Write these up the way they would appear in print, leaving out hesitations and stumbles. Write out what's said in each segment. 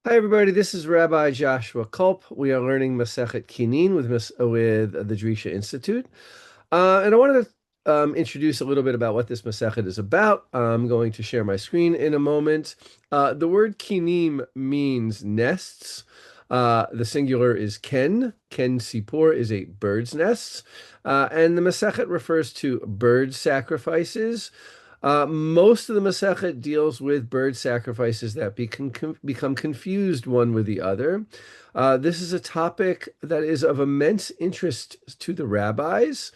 Hi everybody, this is Rabbi Joshua Kulp. We are learning Masechet Kinnim with the Drisha Institute. And I wanted to introduce a little bit about what this Masechet is about. I'm going to share my screen in a moment. The word Kinnim means nests. The singular is ken. Ken sipor is a bird's nest. And the Masechet refers to bird sacrifices. Most of the Masechet deals with bird sacrifices that become confused one with the other. This is a topic that is of immense interest to the rabbis,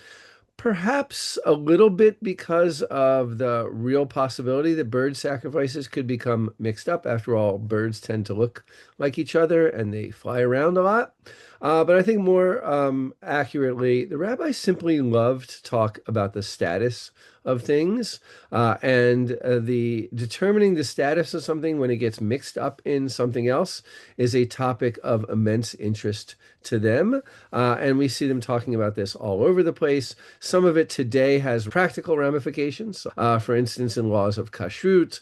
perhaps a little bit because of the real possibility that bird sacrifices could become mixed up. After all, birds tend to look like each other and they fly around a lot. But I think more accurately, the rabbis simply love to talk about the status of things and the determining the status of something when it gets mixed up in something else is a topic of immense interest to them. And we see them talking about this all over the place. Some of it today has practical ramifications. For instance, in laws of kashrut,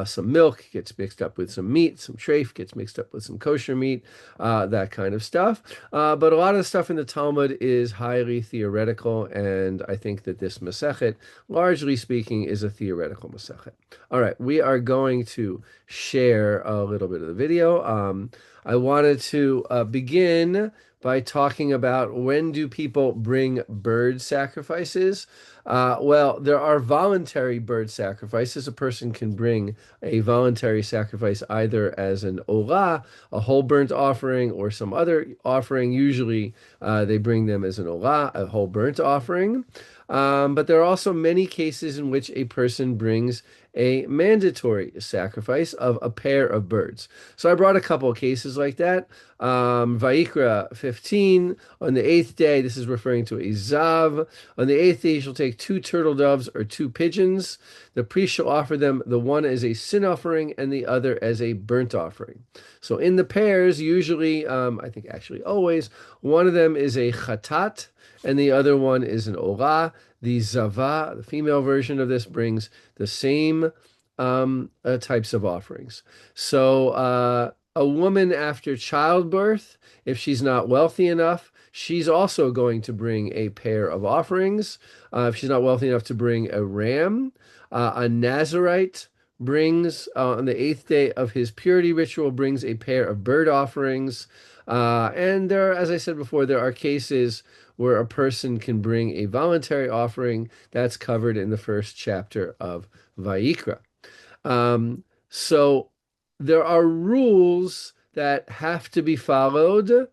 some milk gets mixed up with some meat, some treif gets mixed up with some kosher meat, that kind of stuff. But a lot of the stuff in the Talmud is highly theoretical, and I think that this Masechet, largely speaking, is a theoretical Masechet. All right, we are going to share a little bit of the video. I wanted to begin by talking about when do people bring bird sacrifices. Well, there are voluntary bird sacrifices. A person can bring a voluntary sacrifice either as an olah, a whole burnt offering, or some other offering. Usually they bring them as an olah, a whole burnt offering. But there are also many cases in which a person brings a mandatory sacrifice of a pair of birds. So I brought a couple of cases like that. Vayikra 15, on the eighth day, this is referring to a zav. On the eighth day, you shall take two turtle doves or two pigeons. The priest shall offer them, the one as a sin offering and the other as a burnt offering. So in the pairs, usually, I think actually always, one of them is a chatat and the other one is an olah. The zava, the female version of this, brings the same types of offerings. So a woman after childbirth, if she's not wealthy enough, she's also going to bring a pair of offerings. If she's not wealthy enough to bring a ram, a Nazarite brings on the eighth day of his purity ritual brings a pair of bird offerings. And there, as I said before, there are cases where a person can bring a voluntary offering that's covered in the first chapter of Vayikra. So there are rules that have to be followed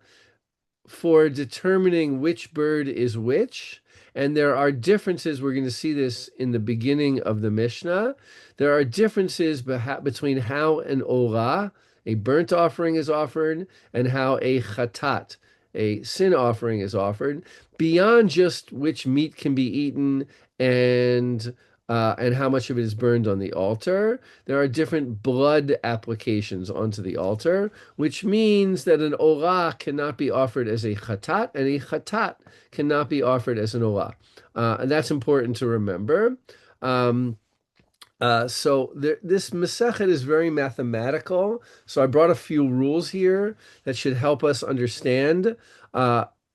for determining which bird is which. And there are differences. We're going to see this in the beginning of the Mishnah. There are differences between how an olah, a burnt offering, is offered and how a chatat, a sin offering, is offered, beyond just which meat can be eaten and how much of it is burned on the altar. There are different blood applications onto the altar, which means that an olah cannot be offered as a chatat, and a chatat cannot be offered as an olah. And that's important to remember. This Masechet is very mathematical. So I brought a few rules here that should help us understand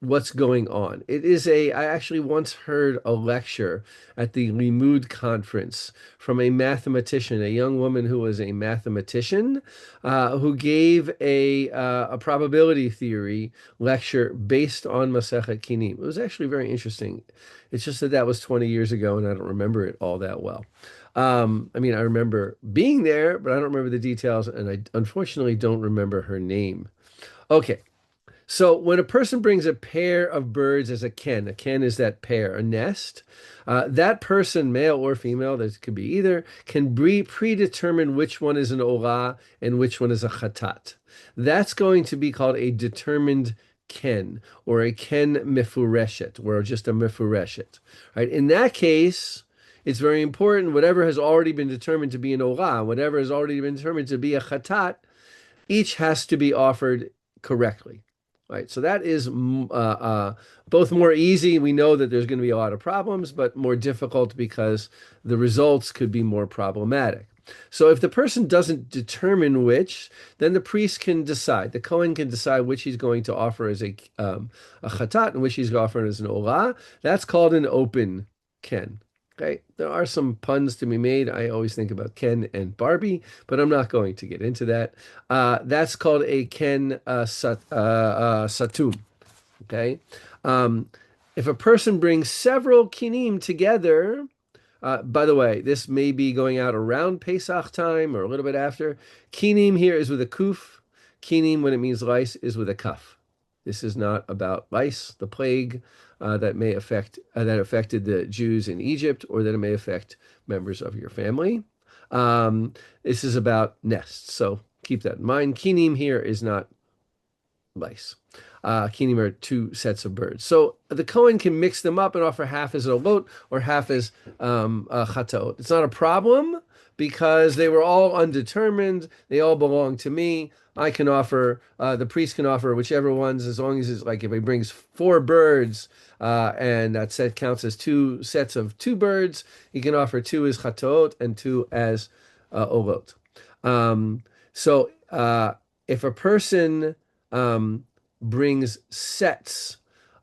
what's going on. I actually once heard a lecture at the Limud conference from a mathematician, a young woman who was a mathematician, who gave a probability theory lecture based on Masechet Kinnim. It was actually very interesting. It's just that that was 20 years ago and I don't remember it all that well. I mean, I remember being there, but I don't remember the details, and I unfortunately don't remember her name. Okay, so when a person brings a pair of birds as a ken is that pair, a nest, that person, male or female, that could be either, can predetermine which one is an olah and which one is a chatat. That's going to be called a determined ken, or a ken mefureshet, or just a mefureshet. Right? In that case, it's very important, whatever has already been determined to be an olah, whatever has already been determined to be a chatat, each has to be offered correctly. Right, so that is both more easy. We know that there's going to be a lot of problems, but more difficult because the results could be more problematic. So if the person doesn't determine which, then the priest can decide. The Kohen can decide which he's going to offer as a chatat and which he's going to offer as an olah. That's called an open ken. Okay, there are some puns to be made. I always think about Ken and Barbie, but I'm not going to get into that. That's called a ken satum. Okay, um, if a person brings several kinim together. By the way, this may be going out around Pesach time or a little bit after. Kinim here is with a kuf. Kinim, when it means lice, is with a kaf. This is not about lice, the plague that may affect that affected the Jews in Egypt, or that it may affect members of your family. This is about nests, so keep that in mind. Kinim here is not lice. Kinim are two sets of birds. So the Kohen can mix them up and offer half as olot or half as chatot. It's not a problem because they were all undetermined. They all belong to me. I can offer, the priest can offer whichever ones, as long as it's like if he brings 4 birds and that set counts as 2 sets of 2 birds, he can offer 2 as chatot and 2 as olot. So if a person brings sets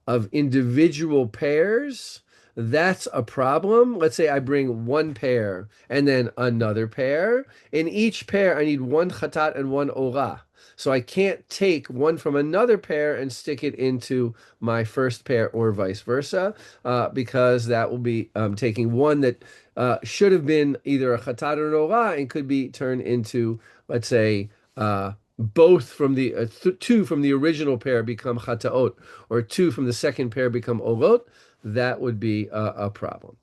of individual pairs, that's a problem. Let's say I bring 1 pair and then another pair. In each pair, I need 1 chatat and 1 olah. So I can't take one from another pair and stick it into my first pair or vice versa, because that will be taking one that should have been either a chatat or an olah and could be turned into, let's say, both from the 2 from the original pair become chataot, or 2 from the second pair become olot. That would be a problem.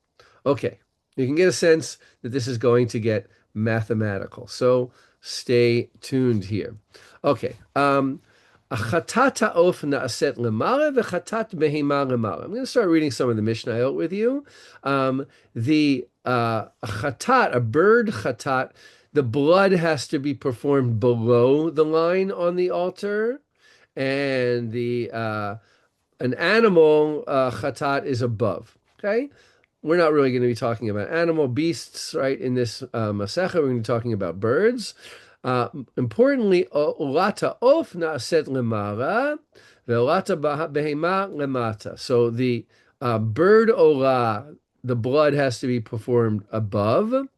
Okay, you can get a sense that this is going to get mathematical. So stay tuned here. Okay. I'm going to start reading some of the mishnayot with you. The chatat, a bird chatat, the blood has to be performed below the line on the altar, and the an animal chatat is above. Okay, we're not really going to be talking about animal beasts, right? In this Masechah, we're going to be talking about birds. Importantly, olata of naaset lemara, veolata behema lemata. So the bird olah, the blood has to be performed above,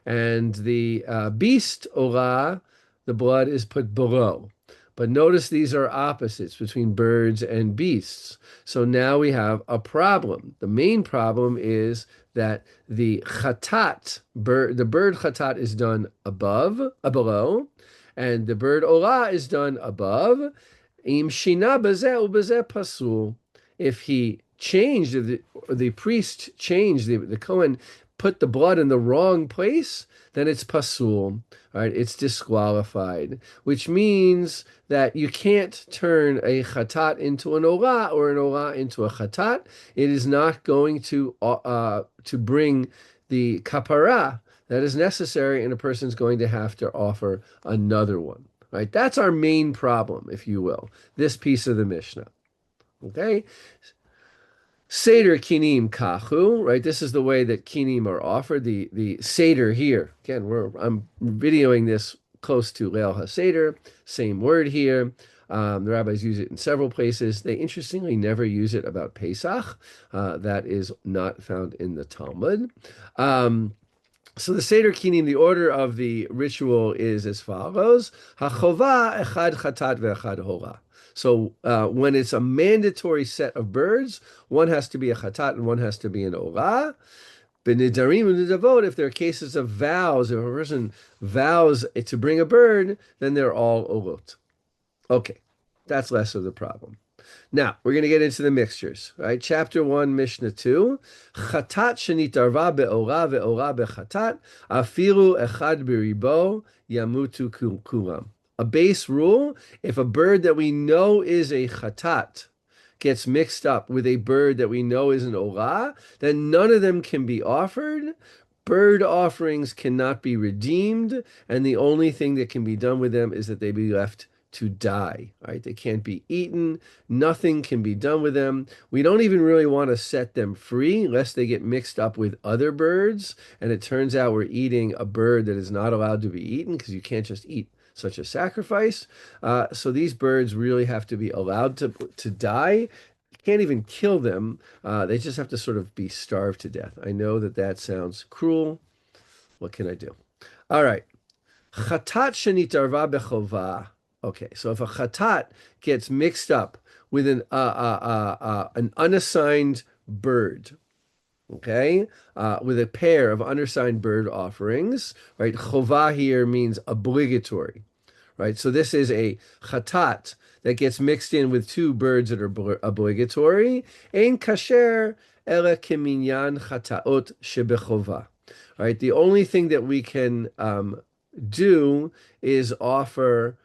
and the beast olah, the blood is put below. But notice these are opposites between birds and beasts. So now we have a problem. The main problem is that the chatat, the bird chatat is done below, and the bird olah is done above. Im shina bezeh ubezeh pasul. If he changed, the priest changed, the Kohen put the blood in the wrong place, then it's pasul, right? It's disqualified, which means that you can't turn a chatat into an olah or an olah into a chatat. It is not going to bring the kapara that is necessary, and a person's going to have to offer another one, right? That's our main problem, if you will, this piece of the Mishnah. Okay? Seder kinim kachu, right? This is the way that kinim are offered. The seder here, again, I'm videoing this close to Leil HaSeder, same word here. The rabbis use it in several places. They interestingly never use it about Pesach. That is not found in the Talmud. So the Seder Kinim, the order of the ritual is as follows: HaChova echad chatat ve'echad holah. So when it's a mandatory set of birds, one has to be a chatat and one has to be an olah. B'nidarim u'nidavot, if there are cases of vows, if a person vows to bring a bird, then they're all olot. Okay, that's less of the problem. Now, we're going to get into the mixtures, right? Chapter 1, Mishnah 2. Chatat shenitarva be'orah ve'orah bechatat, afiru echad biribo, yamutu kulam. A base rule: if a bird that we know is a chatat gets mixed up with a bird that we know is an olah, then none of them can be offered. Bird offerings cannot be redeemed, and the only thing that can be done with them is that they be left to die, right? They can't be eaten. Nothing can be done with them. We don't even really want to set them free lest they get mixed up with other birds. And it turns out we're eating a bird that is not allowed to be eaten because you can't just eat such a sacrifice. So these birds really have to be allowed to die. Can't even kill them. They just have to sort of be starved to death. I know that that sounds cruel. What can I do? All right. Chatat shenitarva bechovah. Okay, so if a chatat gets mixed up with an unassigned bird, okay, with a pair of unassigned bird offerings, right? Chovah here means obligatory, right? So this is a chatat that gets mixed in with two birds that are obligatory. Ein kasher ela keminyan chataot shebechovah. Right? The only thing that we can do is offer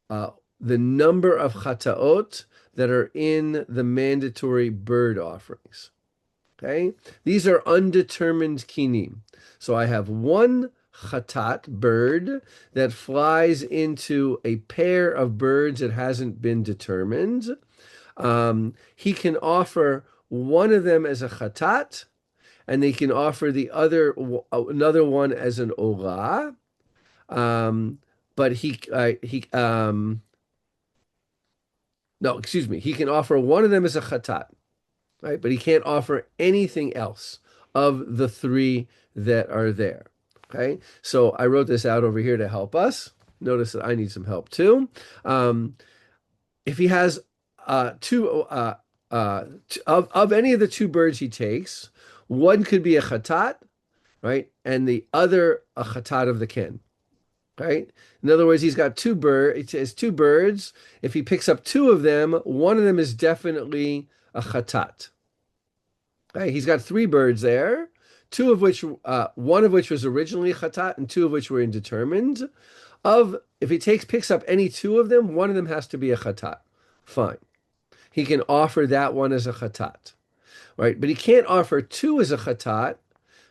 the number of chataot that are in the mandatory bird offerings. Okay? These are undetermined kinnim. So I have one chatat bird that flies into a pair of birds that hasn't been determined. He can offer one of them as a chatat, and they can offer the another one as an olah. But no, excuse me. He can offer one of them as a chatat, right? But he can't offer anything else of the three that are there. Okay, so I wrote this out over here to help us. Notice that I need some help too. If he has two of any of the two birds he takes, one could be a chatat, right? And the other a chatat of the ken, right? In other words, he's got two birds. It has two birds. If he picks up two of them, one of them is definitely a chatat. Okay? He's got three birds there, two of which, one of which was originally chatat, and two of which were indetermined. If he picks up any two of them, one of them has to be a chatat. Fine. He can offer that one as a chatat. Right? But he can't offer two as a chatat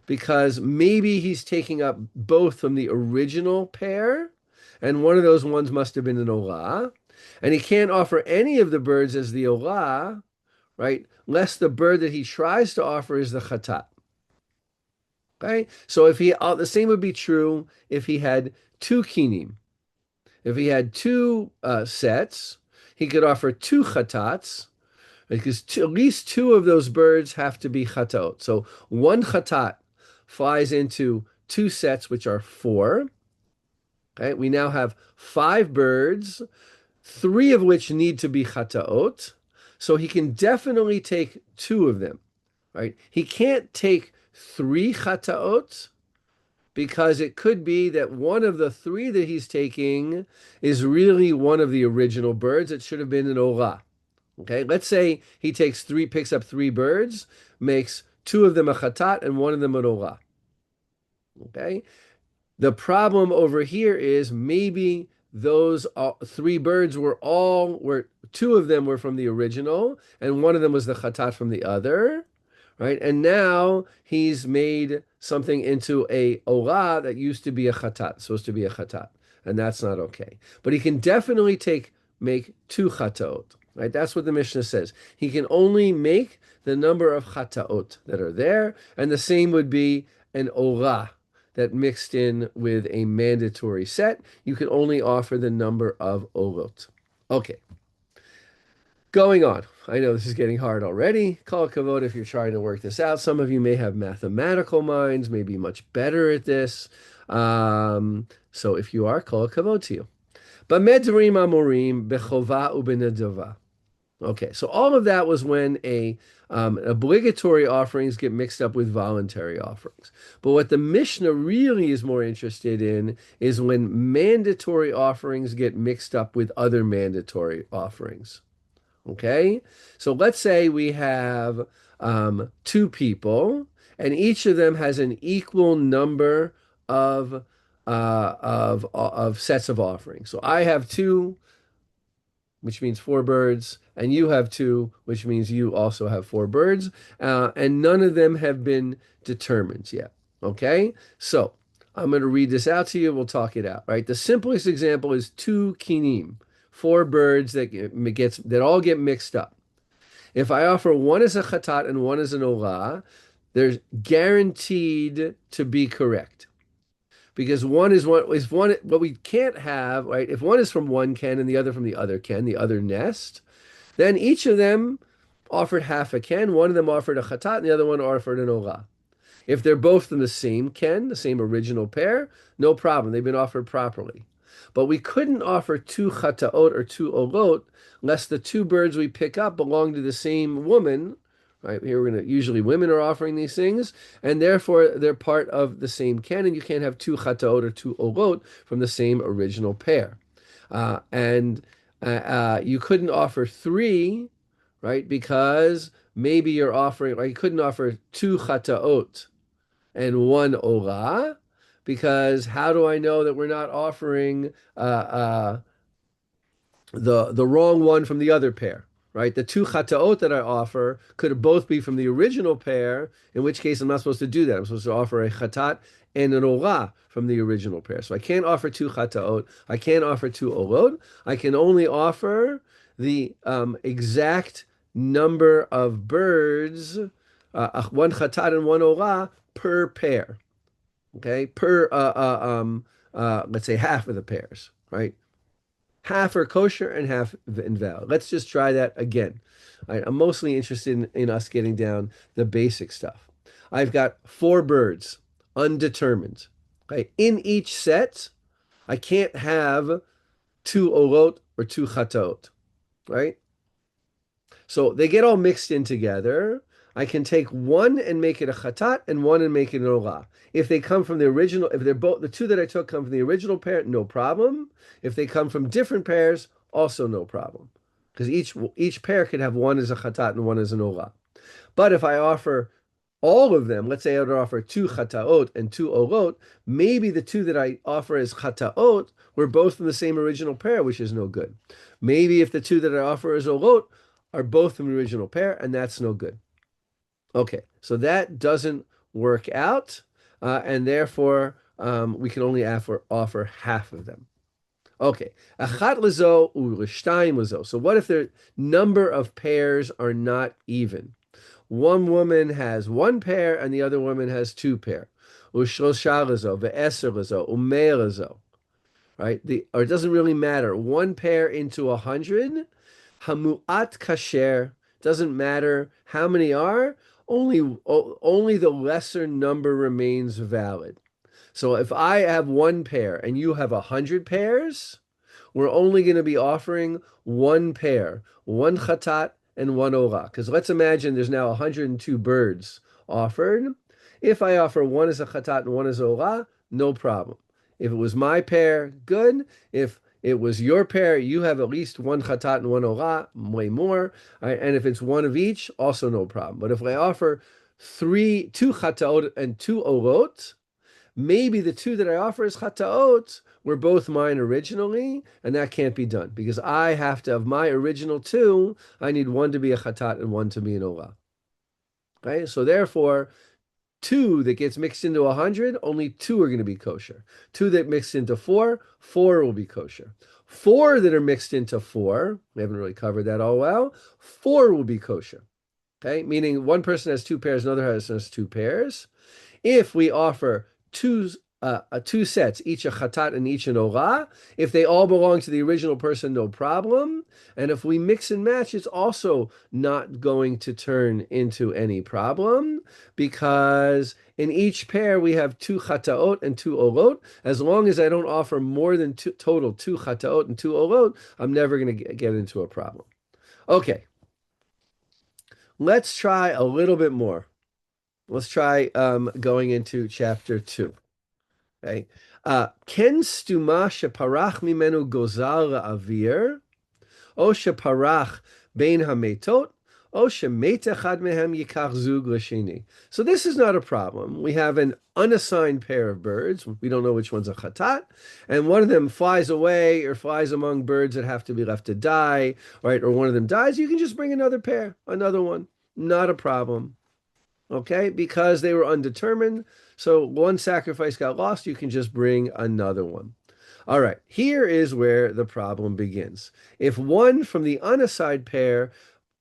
because maybe he's taking up both from the original pair, and one of those ones must have been an olah. And he can't offer any of the birds as the olah, right? Lest the bird that he tries to offer is the chatat. Okay? So the same would be true if he had two kinnim. If he had two sets, he could offer two chatats, because at least two of those birds have to be chataot. So one chatat flies into two sets, which are four. Okay, we now have five birds, three of which need to be chataot. So he can definitely take two of them, right? He can't take three chataot because it could be that one of the three that he's taking is really one of the original birds. It should have been an olah. Okay, let's say he picks up three birds, makes two of them a chatat and one of them an olah. Okay, the problem over here is maybe those three birds were two of them were from the original and one of them was the chatat from the other, right? And now he's made something into a olah that used to be a chatat, supposed to be a chatat, and that's not okay. But he can definitely make two chataot. Right, that's what the Mishnah says. He can only make the number of chataot that are there, and the same would be an olah that mixed in with a mandatory set. You can only offer the number of olot. Okay, going on. I know this is getting hard already. Kol kavod if you're trying to work this out. Some of you may have mathematical minds, may be much better at this. So if you are, kol kavod to you. Bamed dvarim amorim bechovah ubenadava. Okay, so all of that was when obligatory offerings get mixed up with voluntary offerings. But what the Mishnah really is more interested in is when mandatory offerings get mixed up with other mandatory offerings. Okay, so let's say we have two people, and each of them has an equal number of sets of offerings. So I have two, which means four birds, and you have two, which means you also have four birds, and none of them have been determined yet. Okay, so I'm going to read this out to you. We'll talk it out. Right, the simplest example is two kinnim, four birds that all get mixed up. If I offer one as a chatat and one as an olah, they're guaranteed to be correct. Because one is one what we can't have, right? If one is from one ken and the other from the other ken, the other nest, then each of them offered half a ken. One of them offered a chatat and the other one offered an olah. If they're both from the same ken, the same original pair, no problem. They've been offered properly. But we couldn't offer two chataot or two olot unless the two birds we pick up belong to the same woman. Right here, usually women are offering these things, and therefore they're part of the same ken, and you can't have two chataot or two olot from the same original pair. And you couldn't offer three, right? Because maybe you're offering, right? You couldn't offer two chataot and one olah, because how do I know that we're not offering the wrong one from the other pair, right? The two chataot that I offer could both be from the original pair, in which case I'm not supposed to do that. I'm supposed to offer a chatat and an olah from the original pair. So I can't offer two chataot. I can't offer two olot. I can only offer the exact number of birds, one chatat and one olah per pair. Okay, per let's say half of the pairs, right? Half are kosher and half invalid. Let's just try that again. I'm mostly interested in us getting down the basic stuff. I've got four birds, undetermined. Okay, in each set, I can't have two olot or two chataot, right? So they get all mixed in together. I can take one and make it a chatat and one and make it an olah. If they come from the original, if they're both, the two that I took come from the original pair, no problem. If they come from different pairs, also no problem. Because each pair could have one as a chatat and one as an olah. But if I offer all of them, let's say I would offer two chataot and two olot, maybe the two that I offer as chataot were both from the same original pair, which is no good. Maybe if the two that I offer as olot are both from the original pair, and that's no good. Okay, so that doesn't work out, and therefore we can only offer half of them. Okay, achat lezo u'lishtayim lezo. So what if the number of pairs are not even? One woman has one pair and the other woman has two pair. U'shlosha lezo, ve'eser lezo, u'mei lezo. Right? Or it doesn't really matter. One pair into 100, hamu'at kasher. Doesn't matter how many are. Only the lesser number remains valid. So if I have one pair and you have 100 pairs, we're only going to be offering one pair, one chatat and one olah. Because let's imagine there's now 102 birds offered. If I offer one as a chatat and one as olah, no problem. If it was my pair, good. If it was your pair, you have at least one chatat and one olah, way more. Right? And if it's one of each, also no problem. But if I offer two chataot and two olot, maybe the two that I offer as chataot were both mine originally, and that can't be done because I have to have my original two. I need one to be a chatat and one to be an olah. Right? So therefore, two that gets mixed into 100, only two are going to be kosher. Two that mixed into four will be kosher. Four that are mixed into four, we haven't really covered that all well, four will be kosher. Okay, meaning one person has two pairs, another person has two pairs. If we offer two sets, each a chatat and each an olah, if they all belong to the original person, no problem. And if we mix and match, it's also not going to turn into any problem because in each pair we have two chataot and two olot. As long as I don't offer more than total two chataot and two olot, I'm never going to get into a problem. Okay, let's try a little bit more. Let's try going into chapter 2. Okay. Ken stuma sheparach mimenu gozal la'avir, o sheparach bein hametot, o shemet echad mehem yikach zug l'sheni. So this is not a problem. We have an unassigned pair of birds. We don't know which one's a chatat, and one of them flies away or flies among birds that have to be left to die, right? Or one of them dies. You can just bring another pair, another one. Not a problem. Okay, because they were undetermined. So one sacrifice got lost, you can just bring another one. All right, here is where the problem begins. If one from the unassigned pair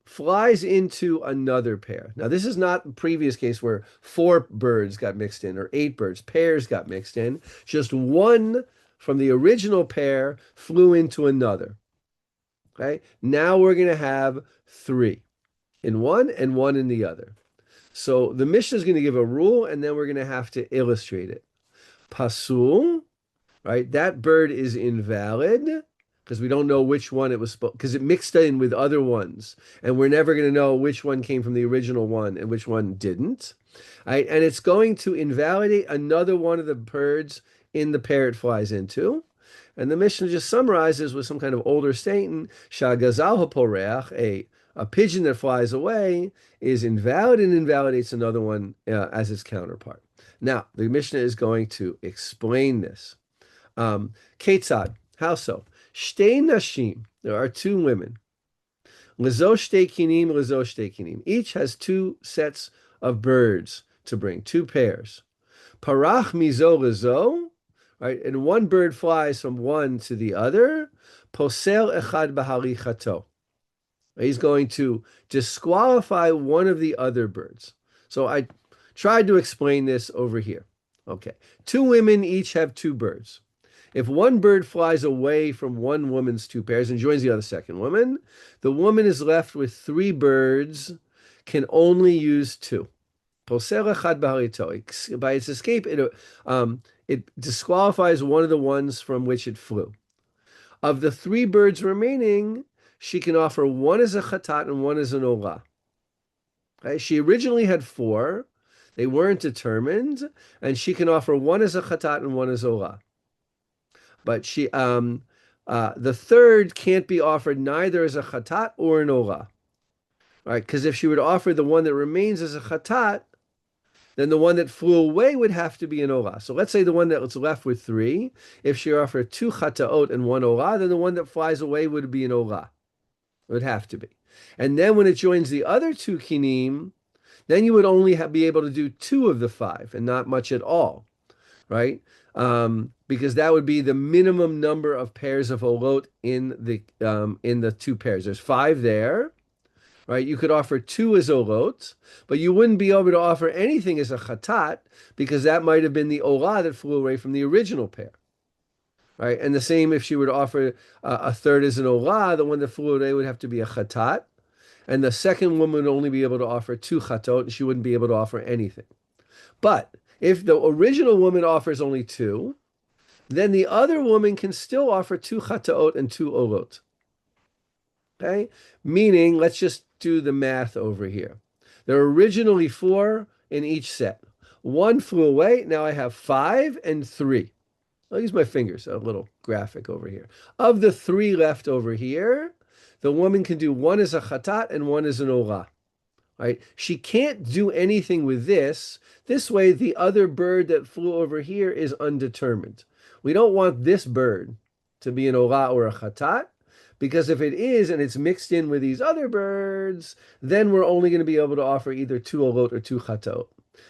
flies into another pair. Now, this is not the previous case where four birds got mixed in or eight birds, pairs got mixed in. Just one from the original pair flew into another. Okay, now we're going to have three in one and one in the other. So the Mishnah is going to give a rule, and then we're going to have to illustrate it. Pasul, right? That bird is invalid because we don't know which one it was supposed, because it mixed in with other ones, and we're never going to know which one came from the original one and which one didn't. Right? And it's going to invalidate another one of the birds in the pair it flies into. And the Mishnah just summarizes with some kind of older statement, Shagazal haporeach, a pigeon that flies away is invalid and invalidates another one as its counterpart. Now, the Mishnah is going to explain this. Ketzad, how so? Shtei nashim, there are two women. Lezo shtei kinim, lezo shtei kinim. Each has two sets of birds to bring, two pairs. Parach mizo lezo, right? And one bird flies from one to the other. Posel echad bahalichato. He's going to disqualify one of the other birds. So I tried to explain this over here. Okay. Two women each have two birds. If one bird flies away from one woman's two pairs and joins the other second woman, the woman is left with three birds, can only use two. By its escape, it disqualifies one of the ones from which it flew. Of the three birds remaining, she can offer one as a chatat and one as an olah. Okay? She originally had four. They weren't determined, and she can offer one as a chatat and one as olah. But the third can't be offered neither as a chatat or an olah. Right? Because if she were to offer the one that remains as a chatat, then the one that flew away would have to be an olah. So let's say the one that's left with three, if she offered two chataot and one olah, then the one that flies away would be an olah. It would have to be. And then when it joins the other two kinim, then you would only be able to do two of the five and not much at all, right? Because that would be the minimum number of pairs of olot in the two pairs. There's five there, right? You could offer two as olot, but you wouldn't be able to offer anything as a chatat because that might have been the olah that flew away from the original pair. Right, and the same if she were to offer a third as an olah, the one that flew away would have to be a chatat, and the second woman would only be able to offer two chatot, and she wouldn't be able to offer anything. But if the original woman offers only two, then the other woman can still offer two chatot and two olot. Okay, meaning let's just do the math over here. There are originally four in each set. One flew away. Now I have five and three. I'll use my fingers, a little graphic over here. Of the three left over here, the woman can do one as a chatat and one as an olah. Right? She can't do anything with this. This way, the other bird that flew over here is undetermined. We don't want this bird to be an olah or a chatat, because if it is and it's mixed in with these other birds, then we're only going to be able to offer either two olot or two chatot.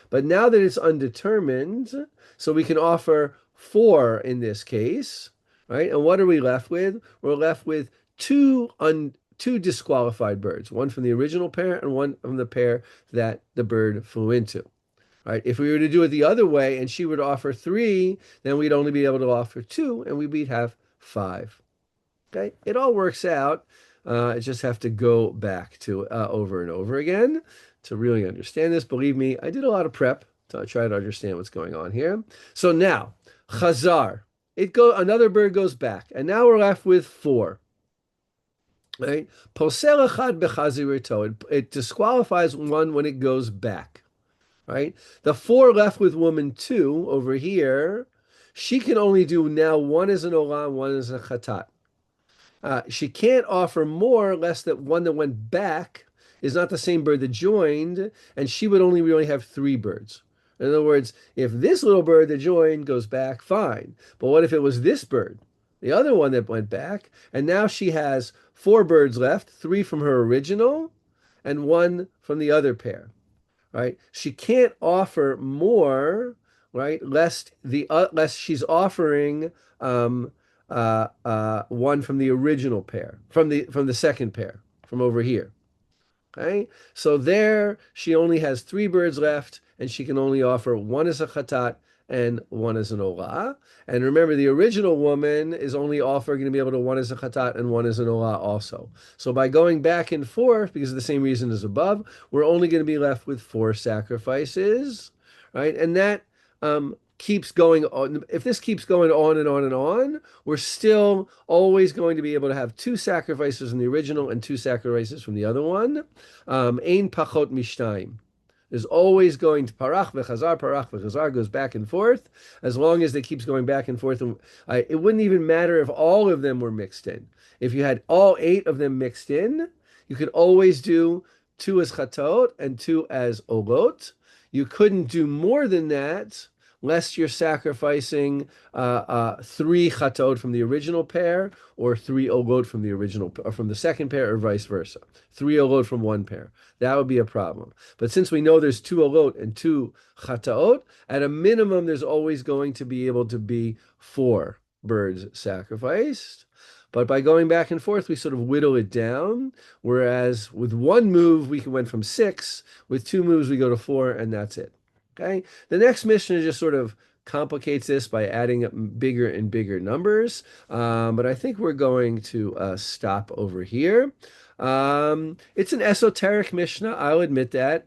But now that it's undetermined, so we can offer four in this case, right? And what are we left with? We're left with two disqualified birds, one from the original pair and one from the pair that the bird flew into, right? If we were to do it the other way and she would offer three, then we'd only be able to offer two and we'd have five. Okay, it all works out. I just have to go back to over and over again to really understand this. Believe me, I did a lot of prep to try to understand what's going on here. So now, chazar, another bird goes back, and now we're left with four. Right? Posel echad bechazirito. It disqualifies one when it goes back. Right? The four left with woman two over here, she can only do now one as an olah, one as a chatat. She can't offer more less that one that went back is not the same bird that joined, and she would only really have three birds. In other words, if this little bird that joined goes back, fine. But what if it was this bird, the other one that went back, and now she has four birds left, three from her original and one from the other pair, right? She can't offer more, right? Lest she's offering one from the original pair, from the second pair, from over here. Okay, so there she only has three birds left, and she can only offer one as a chatat and one as an olah. And remember, the original woman is only going to be able to one as a chatat and one as an olah also. So by going back and forth, because of the same reason as above, we're only going to be left with four sacrifices, right? And that keeps going on. If this keeps going on and on and on, we're still always going to be able to have two sacrifices from the original and two sacrifices from the other one. Ein pachot mishnayim. There's always going to parach v'chazar goes back and forth, as long as it keeps going back and forth. It wouldn't even matter if all of them were mixed in. If you had all 8 of them mixed in, you could always do 2 as chatot and 2 as olot. You couldn't do more than that, lest you're sacrificing 3 chatot from the original pair, or 3 olot from the original, or from the second pair, or vice versa. 3 olot from one pair. That would be a problem. But since we know there's 2 olot and 2 chataot, at a minimum, there's always going to be able to be 4 birds sacrificed. But by going back and forth, we sort of whittle it down. Whereas with one move, we went from 6. With 2 moves, we go to 4, and that's it. Okay. The next Mishnah just sort of complicates this by adding up bigger and bigger numbers. But I think we're going to stop over here. It's an esoteric Mishnah, I'll admit that.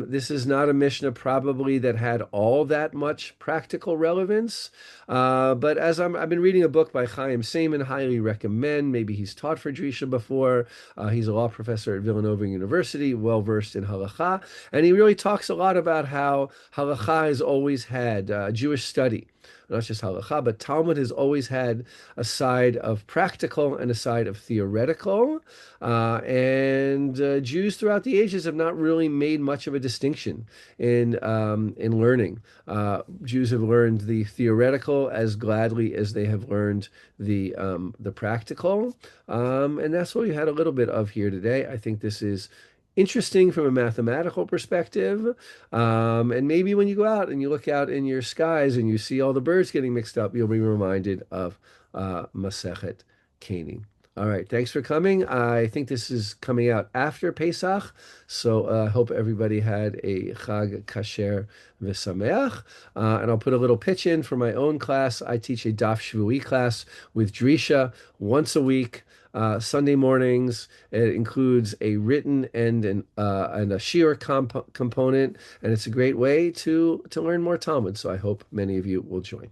This is not a Mishnah probably that had all that much practical relevance. But as I've been reading a book by Chaim Seiman, highly recommend. Maybe he's taught for Drisha before. He's a law professor at Villanova University, well-versed in halacha. And he really talks a lot about how halacha has always had Jewish study. Not just halacha, but Talmud has always had a side of practical and a side of theoretical. And Jews throughout the ages have not really made much of a distinction in learning. Jews have learned the theoretical as gladly as they have learned the practical. And that's what we had a little bit of here today. I think this is interesting from a mathematical perspective. And maybe when you go out and you look out in your skies and you see all the birds getting mixed up, you'll be reminded of Masechet Kinnim. All right, thanks for coming. I think this is coming out after Pesach, so I hope everybody had a Chag Kasher V'Sameach. And I'll put a little pitch in for my own class. I teach a Daf Shvui class with Drisha once a week. Sunday mornings. It includes a written and a shiur component, and it's a great way to learn more Talmud. So I hope many of you will join.